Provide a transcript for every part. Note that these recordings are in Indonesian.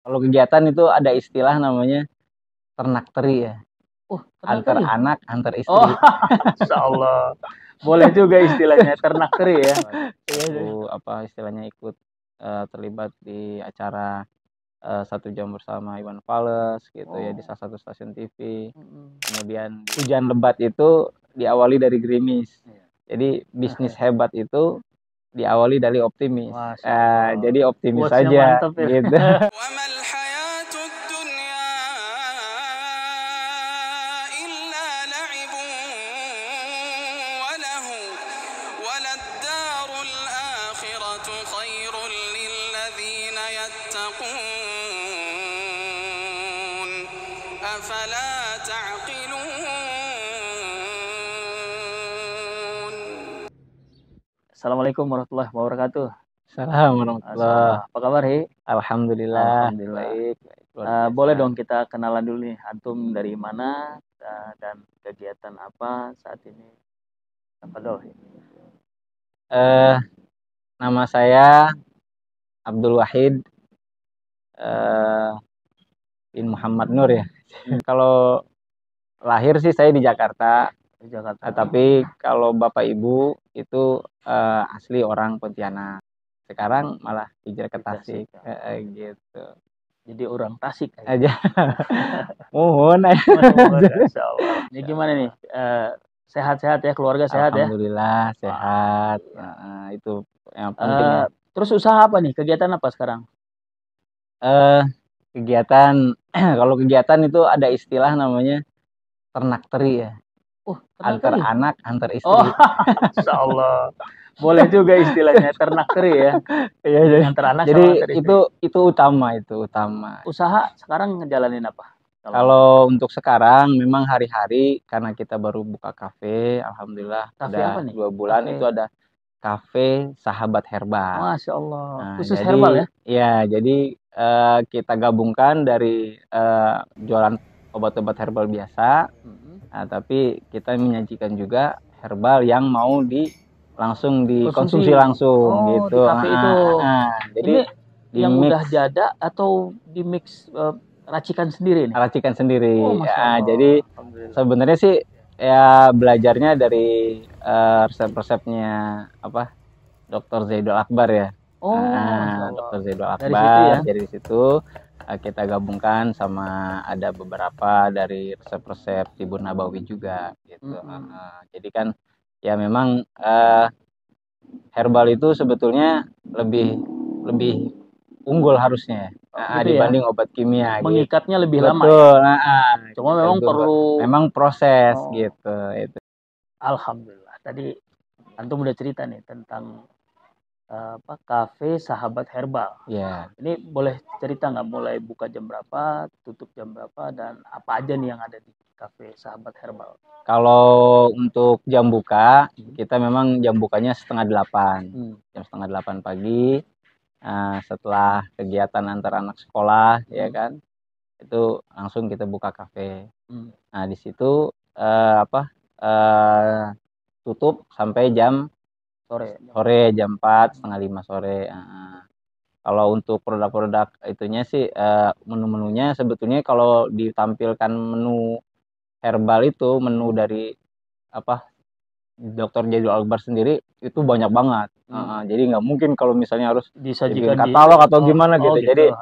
Kalau kegiatan itu ada istilah namanya ternak teri ya. Oh, Antar teri. anak, antar istri. Oh, Masya Allah. Boleh juga istilahnya ternak teri ya. Aku istilahnya ikut terlibat di acara 1 jam bersama Iwan Fals gitu ya di salah satu stasiun TV. Kemudian hujan lebat itu diawali dari gerimis. Jadi bisnis hebat itu diawali dari optimis. Jadi optimis saja mantap, ya. gitu. Assalamualaikum warahmatullahi wabarakatuh. Assalamualaikum warahmatullahi. Apa kabar, Hi? Alhamdulillah. Baik. Luar Boleh biasa. dong kita kenalan dulu nih, antum dari mana dan kegiatan apa saat ini? Tafadhol. Nama saya Abdul Wahid bin Muhammad Nur ya. Kalau lahir sih saya di Jakarta. Tapi kalau bapak ibu itu asli orang Pontianak. Sekarang malah hijrah ke Tasik. Gitu. Jadi orang Tasik aja. Mohon. Masya Allah. Ini gimana nih? Sehat-sehat ya, keluarga sehat ya? Alhamdulillah sehat. Itu yang penting ya. Terus usaha apa nih? Kegiatan apa sekarang? Kegiatan kalau kegiatan itu ada istilah namanya ternak teri ya. Antar anak, antar istri. Oh, Masya Allah. Boleh juga istilahnya ternak teri ya. Iya, antar anak jadi sama antar istri. itu utama. Usaha sekarang ngejalanin apa? Kalau untuk sekarang memang hari-hari karena kita baru buka kafe, alhamdulillah udah 2 bulan itu ada kafe Sahabat Herbal. Masya Allah. Khusus jadi, herbal ya? Iya, jadi kita gabungkan dari jualan obat-obat herbal biasa, tapi kita menyajikan juga herbal yang mau langsung dikonsumsi langsung gitu. Di kafe itu. Jadi ini yang udah jada atau di mix racikan sendiri nih? Racikan sendiri. Jadi sebenarnya sih ya belajarnya dari resep-resepnya Dr. Zaidul Akbar ya. Dr. Zaidul Akbar. Dari situ kita gabungkan sama ada beberapa dari resep-resep Tibun Nabawi juga gitu. Jadi kan ya memang herbal itu sebetulnya lebih unggul harusnya dibanding obat kimia. Mengikatnya lebih lama. Betul. Cuma memang memang proses gitu. Itu. Alhamdulillah. Tadi antum udah cerita nih tentang kafe Sahabat Herbal. Ya. Ini boleh cerita nggak mulai buka jam berapa, tutup jam berapa, dan apa aja nih yang ada di kafe Sahabat Herbal? Kalau untuk jam buka, kita memang jam bukanya 7:30. Jam 7:30 pagi. Setelah kegiatan antar anak sekolah, ya kan, itu langsung kita buka kafe. Nah di situ tutup sampai jam sore jam 4, 4:30 sore. Kalau untuk produk-produk itunya sih menu-menunya sebetulnya kalau ditampilkan menu herbal itu menu dari Dr. Zaidul Akbar sendiri itu banyak banget. Jadi nggak mungkin kalau misalnya harus disajikan katalog atau gimana gitu. Jadi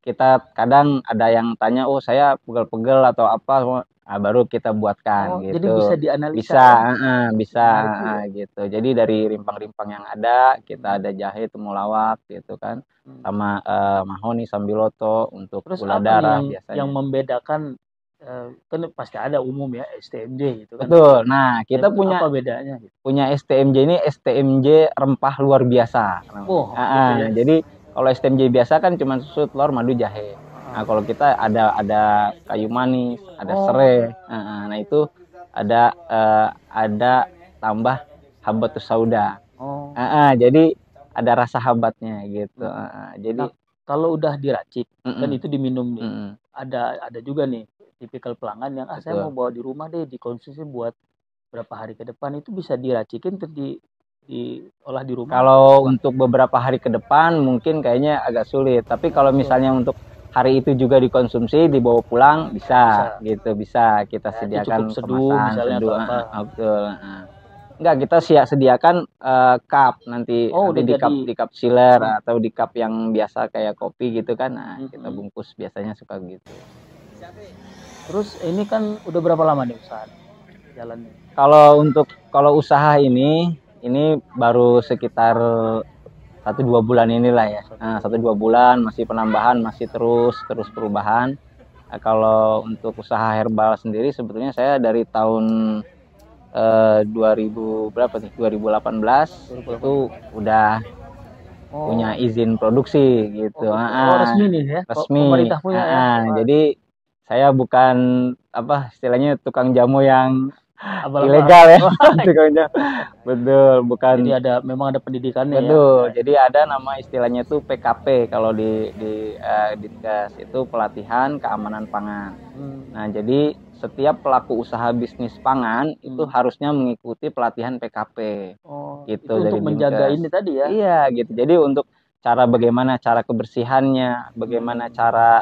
kita kadang ada yang tanya, saya pegel-pegel atau apa, baru kita buatkan gitu. Jadi bisa dianalisa. Bisa gitu. Jadi dari rimpang-rimpang yang ada, kita ada jahe, temulawak gitu kan, sama mahoni, sambiloto untuk gula darah biasanya. Yang membedakan kan pasti ada umum ya STMJ gitu kan. Betul. Nah, kita punya apa bedanya? Punya STMJ ini STMJ rempah luar biasa. Jadi kalau STMJ biasa kan cuma susu, telur, madu, jahe. Nah, kalau kita ada kayu manis, ada serai. Nah, itu ada tambah habatus sauda. Jadi ada rasa habatnya gitu. Jadi kalau udah diracik kan itu diminum nih. Ada juga nih tipikal pelanggan yang saya mau bawa di rumah deh dikonsumsi buat berapa hari ke depan, itu bisa diracikin terus diolah di rumah? Kalau untuk beberapa hari ke depan mungkin kayaknya agak sulit. Tapi kalau misalnya untuk hari itu juga dikonsumsi, dibawa pulang bisa. Gitu, bisa kita Itu sediakan cukup seduh kemasan misalnya seduh. atau apa? Betul. Enggak, kita sediakan cup nanti Oh, udah di jadi. cup chiller atau di cup yang biasa kayak kopi gitu kan. Nah, kita bungkus biasanya suka gitu. Terus ini kan udah berapa lama nih usaha jalannya? Kalau usaha ini baru sekitar 1-2 bulan inilah ya. Nah, 1-2 bulan masih penambahan, masih terus perubahan. Nah, kalau untuk usaha herbal sendiri sebetulnya saya dari tahun 2000 berapa nih? 2018 itu udah punya izin produksi gitu. Resmi nih ya. Resmi. Pemerintah punya ya. Jadi saya bukan istilahnya tukang jamu yang Abal-abal. ilegal ya. Betul, bukan. Jadi memang ada pendidikannya. Betul. Ya. Jadi ada nama istilahnya itu PKP kalau di Dinkes itu pelatihan keamanan pangan. Nah, jadi setiap pelaku usaha bisnis pangan itu harusnya mengikuti pelatihan PKP. Gitu. Itu untuk menjaga ini tadi ya. Iya, gitu. Jadi untuk bagaimana cara kebersihannya, bagaimana cara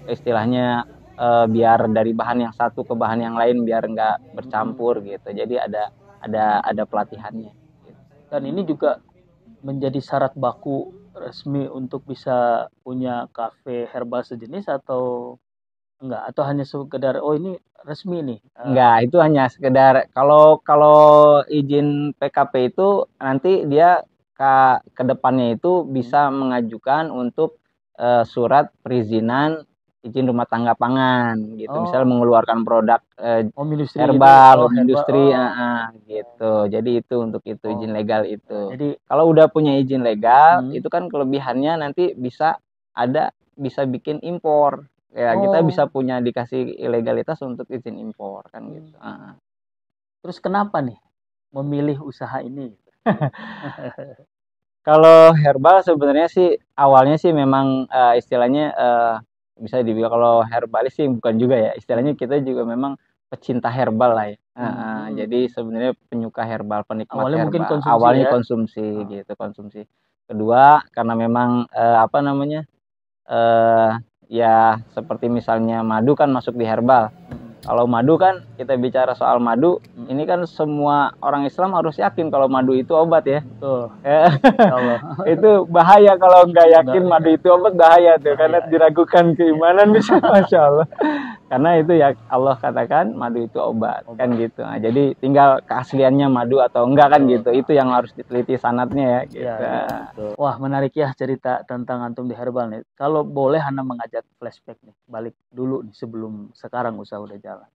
istilahnya biar dari bahan yang satu ke bahan yang lain biar nggak bercampur gitu. Jadi ada pelatihannya. Dan ini juga menjadi syarat baku resmi untuk bisa punya kafe herbal sejenis atau enggak? Atau hanya sekedar ini resmi nih? Enggak, itu hanya sekedar kalau izin PKP itu nanti dia ke depannya itu bisa mengajukan untuk surat perizinan izin rumah tangga pangan gitu. Misal mengeluarkan produk herbal, industri gitu. Jadi itu untuk itu izin legal itu. Jadi kalau udah punya izin legal itu kan kelebihannya nanti bisa bikin impor. Ya, kita bisa dikasih ilegalitas untuk izin impor kan gitu. Terus kenapa nih memilih usaha ini? Kalau herbal sebenarnya sih awalnya sih memang istilahnya bisa dibilang kalau herbalis sih bukan juga ya. Istilahnya kita juga memang pecinta herbal lah ya. Jadi sebenarnya penyuka herbal, penikmat awalnya herbal. Mungkin konsumsi awalnya ya? konsumsi gitu, konsumsi. Kedua karena memang ya seperti misalnya madu kan masuk di herbal. Kalau madu kan kita bicara soal madu, ini kan semua orang Islam harus yakin kalau madu itu obat ya. Betul. Itu bahaya kalau nggak yakin madu itu obat, bahaya tuh karena diragukan keimanan bisa. Masya Allah. Karena itu ya Allah katakan madu itu obat kan gitu. Nah, jadi tinggal keasliannya madu atau enggak kan gitu. Itu yang harus diteliti sanadnya ya. Gitu. Wah, menarik ya cerita tentang antum di herbal nih. Kalau boleh Hana mengajak flashback nih, balik dulu nih sebelum sekarang usaha udah jalan.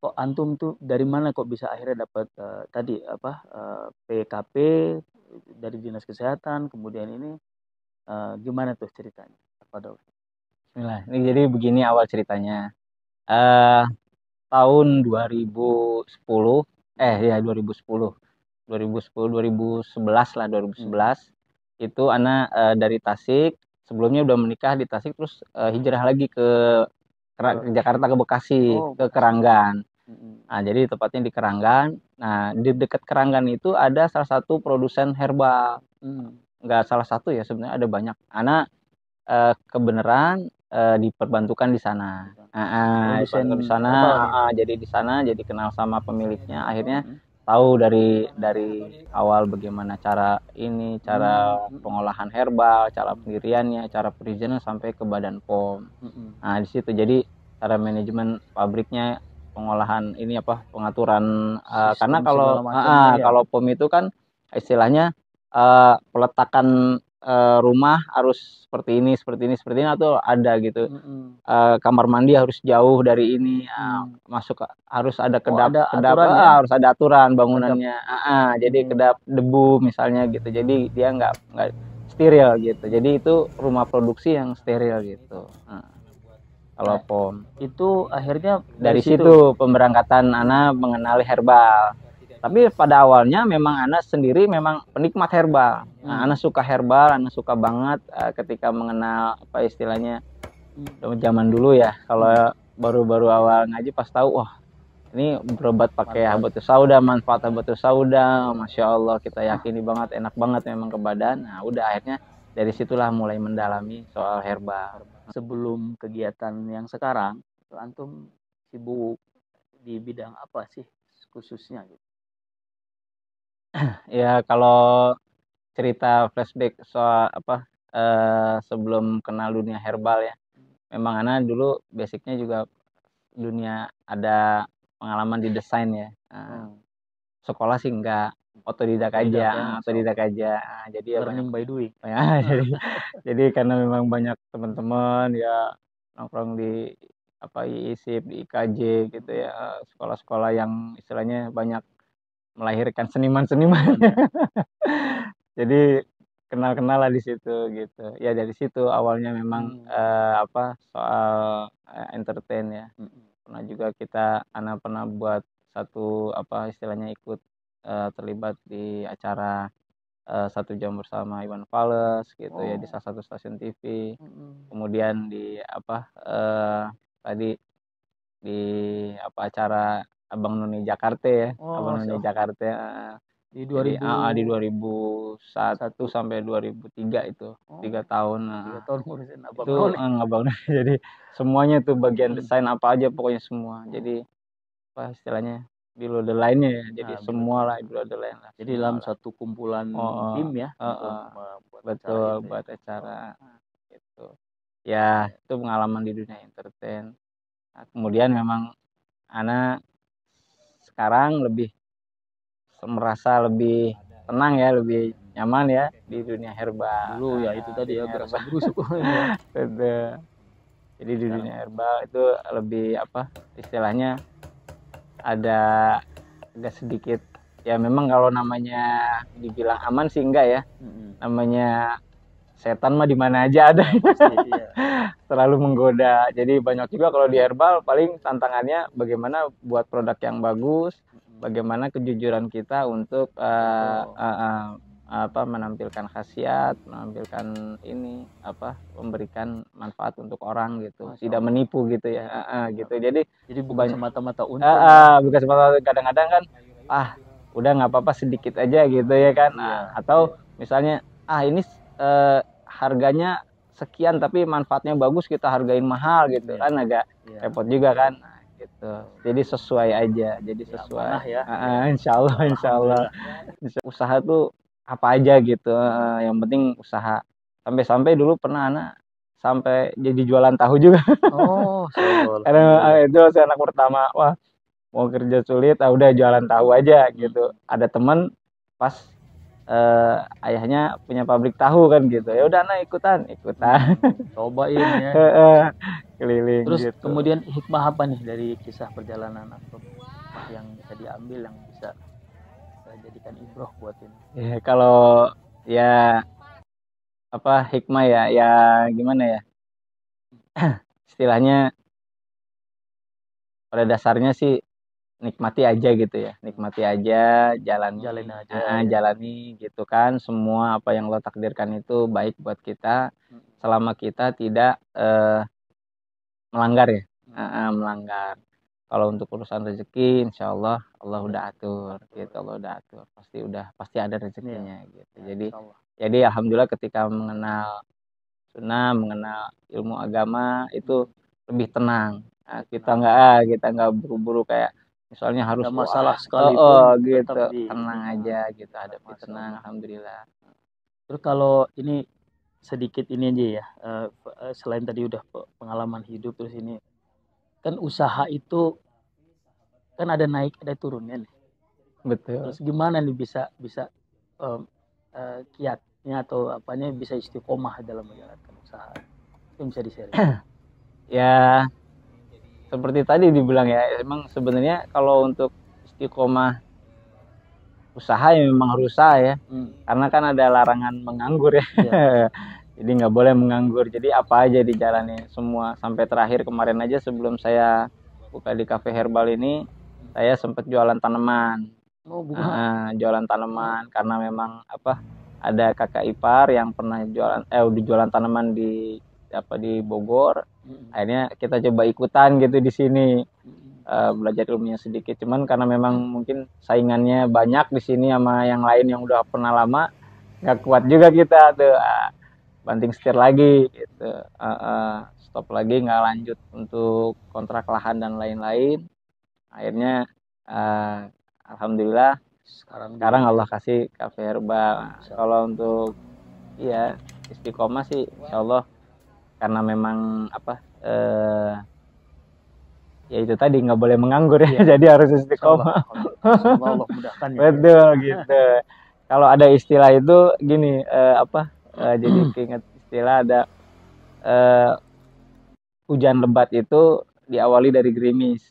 Kok antum tuh dari mana kok bisa akhirnya dapat PKP dari Dinas Kesehatan, kemudian ini gimana tuh ceritanya? Apa dong? Bismillah. Ini jadi begini awal ceritanya. Tahun 2010 2011 lah, 2011 itu Ana dari Tasik, sebelumnya udah menikah di Tasik, terus hijrah lagi ke Jakarta, ke Bekasi, ke Keranggan. Nah, jadi tepatnya di Keranggan. Nah, di dekat Keranggan itu ada salah satu produsen herbal. Nggak salah satu ya, sebenarnya ada banyak. Ana kebenaran diperbantukan di sana. Di sana, jadi di sana, jadi kenal sama pemiliknya. Akhirnya tahu dari awal bagaimana cara pengolahan herbal, cara pendiriannya, cara perizinan sampai ke Badan POM. Nah, di situ jadi cara manajemen pabriknya, pengolahan pengaturan karena kalau POM itu kan istilahnya peletakan rumah harus seperti ini atau ada gitu. Kamar mandi harus jauh dari ini, masuk harus ada kedap, harus ada aturan bangunannya. Jadi kedap debu misalnya gitu. Jadi dia nggak steril gitu. Jadi itu rumah produksi yang steril gitu. Kalau POM itu akhirnya dari situ pemberangkatan Ana mengenali herbal. Tapi pada awalnya memang Ana sendiri memang penikmat herbal. Ana suka herbal, Ana suka banget ketika mengenal istilahnya zaman dulu ya. Kalau baru-baru awal ngaji pas tahu, wah ini berobat pakai habatus sauda, manfaat habatus sauda, masya Allah kita yakini banget, enak banget memang ke badan. Nah udah akhirnya dari situlah mulai mendalami soal herbal. Sebelum kegiatan yang sekarang, antum sibuk di bidang apa sih khususnya gitu? Ya kalau cerita flashback soal apa sebelum kenal dunia herbal ya, memang Ana dulu basicnya juga dunia ada pengalaman di desain ya. Sekolah sih enggak, otodidak aja, otodidak aja. Jadi ya learning by doing. Ya, jadi karena memang banyak teman-teman ya nongkrong di apa IISIP, di IKJ gitu ya, sekolah-sekolah yang istilahnya banyak melahirkan seniman-seniman. Jadi kenal-kenal lah di situ gitu. Ya dari situ awalnya memang apa soal entertain ya. Pernah juga anak pernah buat satu apa istilahnya ikut terlibat di acara 1 jam bersama Iwan Fals gitu ya di salah satu stasiun TV. Kemudian di apa tadi di apa acara Abang None Jakarta ya. Abang None Jakarta di jadi di 2001 sampai 2003 itu 3 tahun. 3 tahun ngurusin Abang itu None. Abang None. Jadi semuanya tuh bagian desain apa aja pokoknya semua. Jadi apa istilahnya below the line-nya ya. Jadi semua lah below the line lah. Jadi dalam satu kumpulan tim ya untuk betul buat acara gitu. Ya itu pengalaman di dunia entertain. Nah, kemudian memang Ana sekarang lebih merasa lebih tenang ya, lebih nyaman ya di dunia herbal. Dulu ya itu tadi ya berasa berusuk. Jadi di dunia herbal itu lebih apa istilahnya ada agak sedikit ya memang kalau namanya dibilang aman sih enggak ya. Namanya setan mah di mana aja ada. Terlalu menggoda. Jadi banyak juga kalau di herbal paling tantangannya bagaimana buat produk yang bagus, bagaimana kejujuran kita untuk apa menampilkan khasiat, menampilkan ini apa memberikan manfaat untuk orang gitu. Tidak menipu gitu ya. Gitu. Jadi bukan semata-mata untung. Bukan semata-mata kadang-kadang kan udah nggak apa-apa sedikit aja gitu ya kan. Atau misalnya ini harganya sekian tapi manfaatnya bagus kita hargain mahal gitu kan agak repot juga kan gitu. Jadi sesuai aja, jadi sesuai ya. Insya Allah usaha tuh apa aja gitu, yang penting usaha. Sampai dulu pernah Ana sampai jadi jualan tahu juga. Karena itu saya anak pertama, wah mau kerja sulit udah jualan tahu aja gitu. Ada teman pas ayahnya punya pabrik tahu kan gitu, ya udah Ana ikutan cobain ya. Keliling. Terus gitu. Kemudian hikmah apa nih dari kisah perjalanan antum yang bisa diambil yang bisa jadikan ibroh buat ini? Ya kalau ya apa hikmah ya gimana ya istilahnya pada dasarnya sih nikmati aja gitu ya, nikmati aja, jalani gitu kan. Semua apa yang lo takdirkan itu baik buat kita selama kita tidak melanggar ya, melanggar. Kalau untuk urusan rezeki, insya Allah udah atur, gitu. Allah udah atur, pasti ada rezekinya gitu. Jadi alhamdulillah ketika mengenal sunnah, mengenal ilmu agama itu lebih tenang. Nah, kita nggak buru-buru kayak misalnya harus masalah sekalipun gitu, tenang aja gitu, hadapi tenang, alhamdulillah. Terus kalau ini sedikit ini aja ya, selain tadi udah pengalaman hidup, terus ini kan usaha itu kan ada naik ada turunnya nih. Betul. Terus gimana nih bisa kiatnya atau apanya bisa istiqomah dalam menjalankan usaha? Itu bisa di-share. Ya seperti tadi dibilang ya, emang sebenarnya kalau untuk istiqomah usaha ya memang harus usaha ya. Karena kan ada larangan menganggur ya. Jadi nggak boleh menganggur. Jadi apa aja dijalani semua. Sampai terakhir kemarin aja sebelum saya buka di cafe herbal ini, saya sempat jualan tanaman. Jualan tanaman karena memang ada kakak ipar yang pernah jualan tanaman di Bogor. Akhirnya kita coba ikutan gitu di sini. belajar ilmunya sedikit. Cuman karena memang mungkin saingannya banyak di sini sama yang lain yang udah pernah lama, nggak kuat juga kita tuh, banting setir lagi gitu. Stop lagi, nggak lanjut untuk kontrak lahan dan lain-lain. Akhirnya alhamdulillah sekarang Allah kasih Cafe Herbal. Kalau untuk iya istiqomah sih insya Allah, karena memang apa ya itu tadi nggak boleh menganggur ya, jadi harus istiqomah. Semoga Allah mudahkan ya. Betul gitu. Kalau ada istilah itu gini, jadi keinget istilah ada, hujan lebat itu diawali dari gerimis.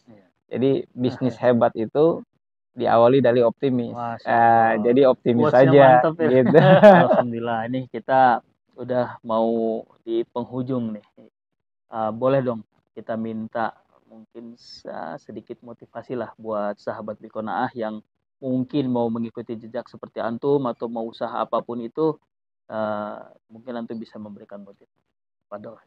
Jadi bisnis hebat itu diawali dari optimis. Jadi optimis saja mantap ya. gitu. Alhamdulillah, ini kita udah mau di penghujung nih. Boleh dong kita minta mungkin sedikit motivasi lah buat sahabat Bikonaah yang mungkin mau mengikuti jejak seperti antum atau mau usaha apapun itu, mungkin antum bisa memberikan motivasi. Padahal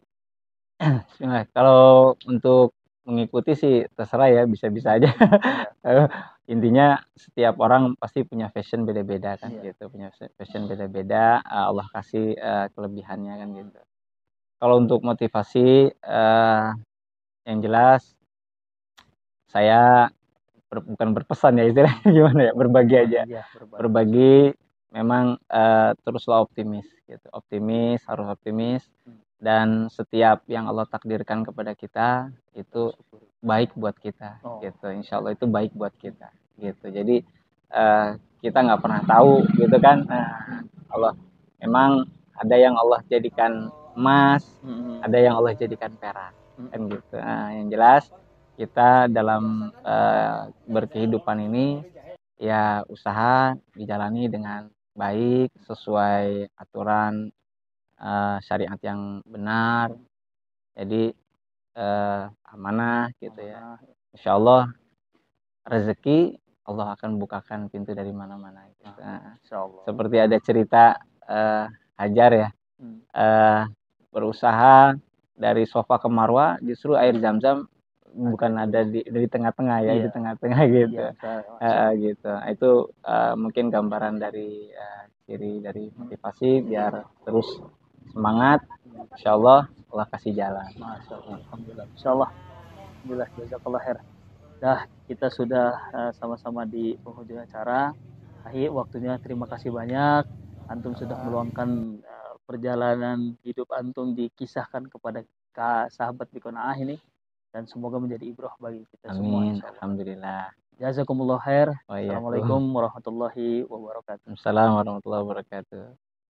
kalau untuk mengikuti sih terserah ya, bisa-bisa aja. Intinya setiap orang pasti punya fashion beda-beda kan gitu, punya fashion beda-beda, Allah kasih kelebihannya kan gitu. Kalau untuk motivasi yang jelas saya bukan berpesan ya istilahnya gimana ya, berbagi aja. Berbagi memang teruslah optimis gitu. Harus optimis, dan setiap yang Allah takdirkan kepada kita itu baik buat kita gitu. Insya Allah itu baik buat kita gitu. Jadi kita nggak pernah tahu gitu kan. Allah memang ada yang Allah jadikan emas, ada yang Allah jadikan perak kan gitu. Yang jelas kita dalam berkehidupan ini ya usaha dijalani dengan baik sesuai aturan syariat yang benar. Jadi amanah gitu ya. Insya Allah rezeki Allah akan bukakan pintu dari mana-mana gitu. Seperti ada cerita Hajar ya, berusaha dari Sofa ke Marwa, justru air Zam-Zam bukan ada di tengah-tengah ya, di tengah-tengah gitu. Gitu. Itu mungkin gambaran dari ciri dari motivasi biar terus semangat. Insya Allah Allah kasih jalan. Alhamdulillah. Insya Allah. Alhamdulillah. Jazakallah khair. Dah kita sudah sama-sama di penghujung acara. Akhir waktunya, terima kasih banyak. Antum sudah meluangkan perjalanan hidup antum dikisahkan kepada sahabat Bikonaah ini, dan semoga menjadi ibrah bagi kita semua. Amin. Alhamdulillah. Jazakumullah khair. Assalamualaikum warahmatullahi wabarakatuh. Assalamualaikum warahmatullahi wabarakatuh.